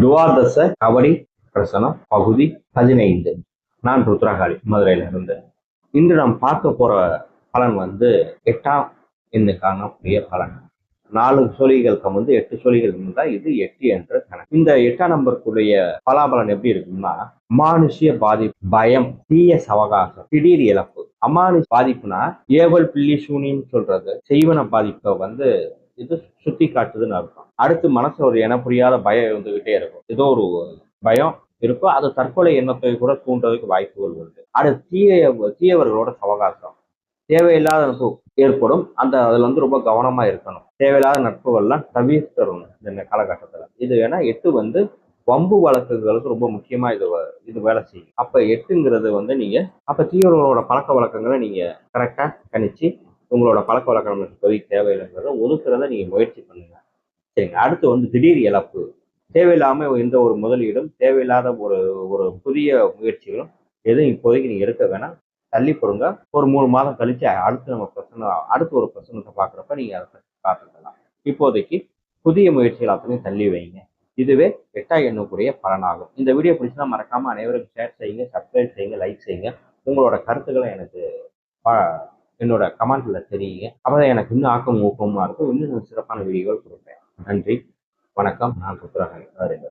துவாதச கபடி பிரசனம் பகுதி 15. நான் ருத்ரகாளி மதுரையில இருந்து. இன்று நாம் பார்க்க போற பலன் எட்டாம் எண்ணுக்கான பலன். 4 சோழிகளுக்கு 8 சோழிகள் இருந்தா இது 8 என்ற கணக்கு. இந்த 8ஆம் நம்பருக்குரிய பலாபலன் எப்படி இருக்கும்னா, அமானுஷ்ய பாதிப்பு, பயம், தீய சவகாசம், திடீர் இழப்பு. அமானுஷ பாதிப்புனா ஏவல் பில்லி சூனின்னு சொல்றது. செய்வன பாதிப்பை இது சுத்தி காட்டுதுன்னு அர்த்தம். அடுத்து மனசு ஒரு என புரியாத பயம் இருந்துகிட்டே இருக்கும். ஏதோ ஒரு பயம் இருக்கும், அது தற்கொலை எண்ணத்தை கூட தூண்டுறதுக்கு வாய்ப்புகள் உண்டு. அடுத்து தீயவர்களோட சவகாசம், தேவையில்லாத நட்பு ஏற்படும். அதுல ரொம்ப கவனமா இருக்கணும். தேவையில்லாத நட்புகள்லாம் தவிர்த்தரணும் இந்த காலகட்டத்துல. இது ஏன்னா 8 வம்பு வழக்குகளுக்கு ரொம்ப முக்கியமா இது வேலை செய்யும். அப்ப 8ங்கிறது நீங்க அப்ப தீவிரங்களோட பழக்க வழக்கங்களை நீங்க கரெக்டா கணிச்சு உங்களோட பழக்க வழக்கம் இப்போதைக்கு தேவையில்லைங்கிறத ஒதுக்குறத நீங்க முயற்சி பண்ணுங்க. சரிங்க. அடுத்து திடீர் இழப்பு. தேவையில்லாம எந்த ஒரு முதலீடும், தேவையில்லாத ஒரு ஒரு புதிய முயற்சிகளும் எதுவும் இப்போதைக்கு நீங்க எடுக்க வேணாம், தள்ளி போடுங்க. ஒரு 3 மாதம் கழிச்சு அடுத்து ஒரு பிரச்சனத்தை பாக்குறப்ப நீங்க அதை பார்த்துக்கலாம். இப்போதைக்கு புதிய முயற்சிகள் அத்தனையும் தள்ளி வைங்க. இதுவே 8ஆம் எண்ணுக்குரிய பலனாகும். இந்த வீடியோ பிடிச்சா மறக்காம அனைவருக்கும் ஷேர் செய்யுங்க, சப்ஸ்கிரைப் செய்யுங்க, லைக் செய்யுங்க. உங்களோட கருத்துக்களை எனக்கு என்னோட கமெண்ட்ல தெரியுங்க. அப்பதான் எனக்கு இன்னும் ஆக்கம் ஊக்கமா இருக்கும். இன்னும் சிறப்பான வீடியோகள் கொடுப்பேன். நன்றி, வணக்கம். நான் ருத்ரகாளி.